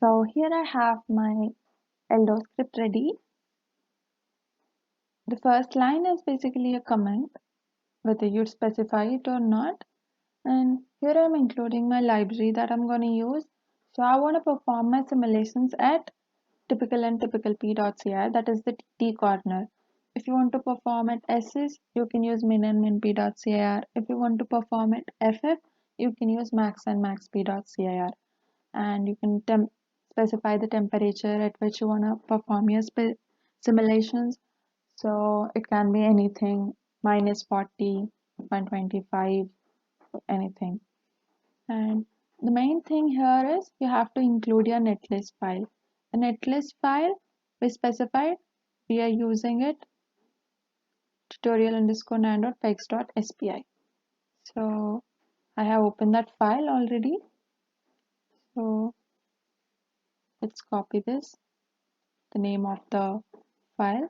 So here I have my ELDO script ready. The first line is basically a comment, whether you specify it or not. And here I'm including my library that I'm going to use. So I want to perform my simulations at typical and typical p.cir, that is the T corner. If you want to perform at SS, you can use min and min.p.cir. If you want to perform at FF, you can use max and max.p.cir. And you can specify the temperature at which you want to perform your simulations. So it can be anything, -40, 125, anything. And the main thing here is you have to include your netlist file. The netlist file we specified, we are using it tutorial_nan.pegs.spi. So I have opened that file already. So let's copy this. The name of the file,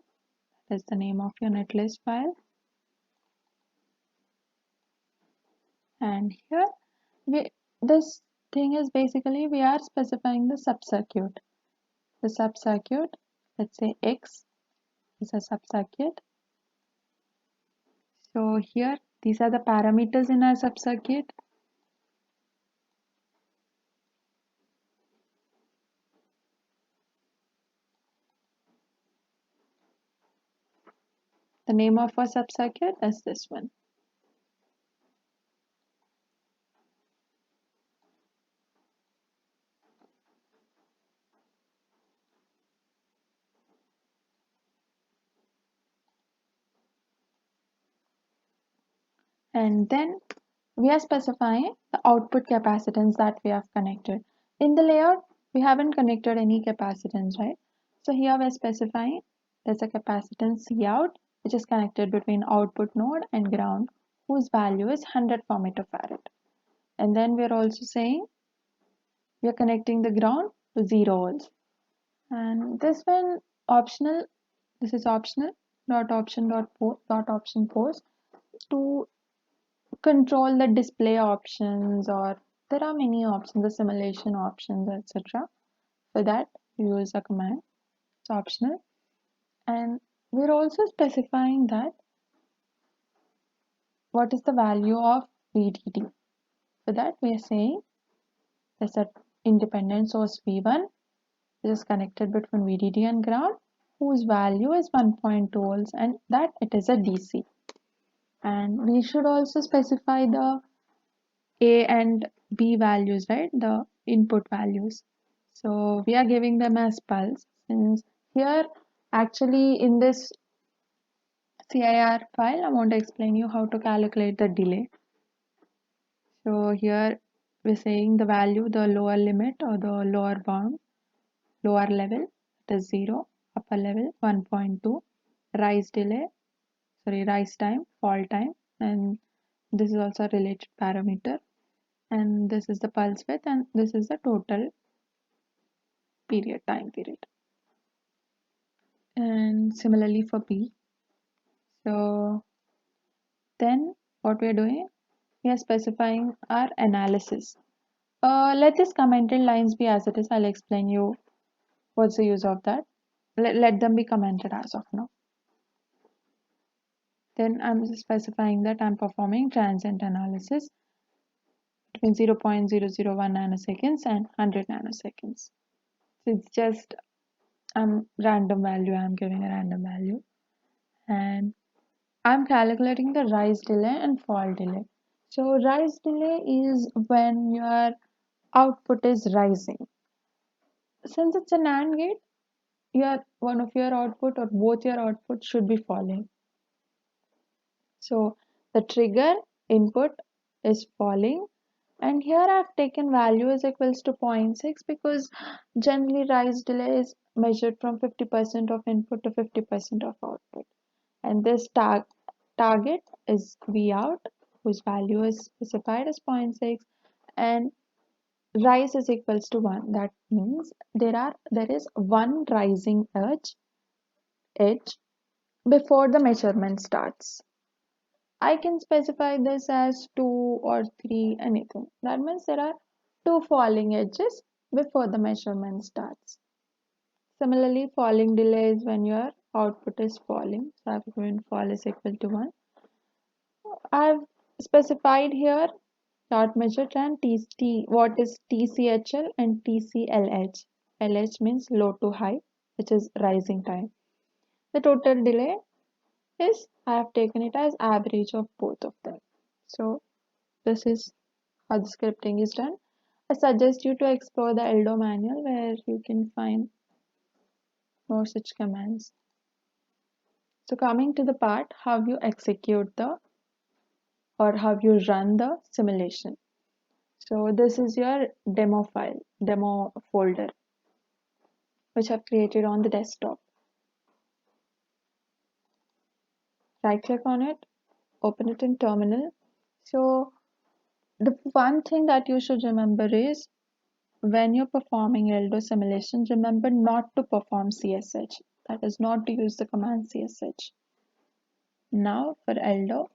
that is the name of your netlist file. And here this thing is basically we are specifying the subcircuit. The subcircuit, let's say X is a subcircuit. So here these are the parameters in our subcircuit. The name of our subcircuit is this one. And then we are specifying the output capacitance that we have connected. In the layout, we haven't connected any capacitance, right? So here we are specifying there's a capacitance Cout which is connected between output node and ground, whose value is 100 femtofarad. And then we are also saying we are connecting the ground to 0 volts. And this one optional, this is optional, option post to control the display options, or there are many options, the simulation options, etc. For that, use a command. It's optional. And we're also specifying that what is the value of VDD. For that, we are saying there's an independent source V1 which is connected between VDD and ground, whose value is 1.2 volts, and that it is a DC. And we should also specify the A and B values, right? The input values. So we are giving them as pulse, since here actually in this CIR file, I want to explain you how to calculate the delay. So here we're saying the value, the lower limit or the lower bound, lower level, it is 0, upper level 1.2, rise time, fall time, and this is also a related parameter, and this is the pulse width, and this is the total time period. And similarly for P. So then what we are doing, we are specifying our analysis. Let these commented lines be as it is. I'll explain you what's the use of that. Let them be commented as of now. Then I'm specifying that I'm performing transient analysis between 0.001 nanoseconds and 100 nanoseconds. So it's just random value. I'm giving a random value, and I'm calculating the rise delay and fall delay. So rise delay is when your output is rising. Since it's a NAND gate, one of your output or both your output should be falling. So the trigger input is falling, and here I've taken value is equals to 0.6 because generally rise delay is measured from 50% of input to 50% of output. And this target is V out, whose value is specified as 0.6, and rise is equals to 1. That means there is one rising edge before the measurement starts. I can specify this as 2 or 3, anything. That means there are 2 falling edges before the measurement starts. Similarly, falling delay is when your output is falling. So I've given fall is equal to 1. I've specified here dot measure time what is TCHL and TCLH. LH means low to high, which is rising time. The total delay is, I have taken it as average of both of them. So this is how the scripting is done. I suggest you to explore the ELDO manual where you can find more such commands. So coming to the part how you execute the or how you run the simulation. So this is your demo file, demo folder, which I've created on the desktop. Right click on it, open it in terminal. So the one thing that you should remember is when you're performing ELDO simulation, remember not to perform CSH. That is not to use the command CSH. Now for ELDO,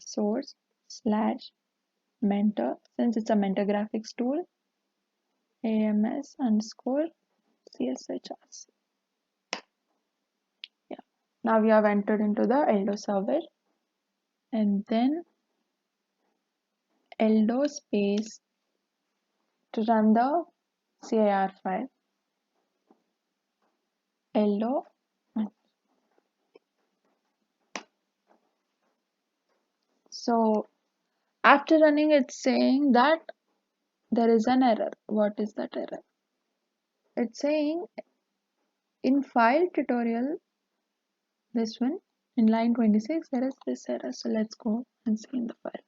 source slash mentor, since it's a mentor graphics tool, AMS underscore CSHRC. Yeah. Now we have entered into the ELDO server and then ELDO space to run the CIR file. ELDO. So after running, it's saying that there is an error. What is that error? It's saying in file tutorial, this one, in line 26, there is this error. So let's go and see in the file.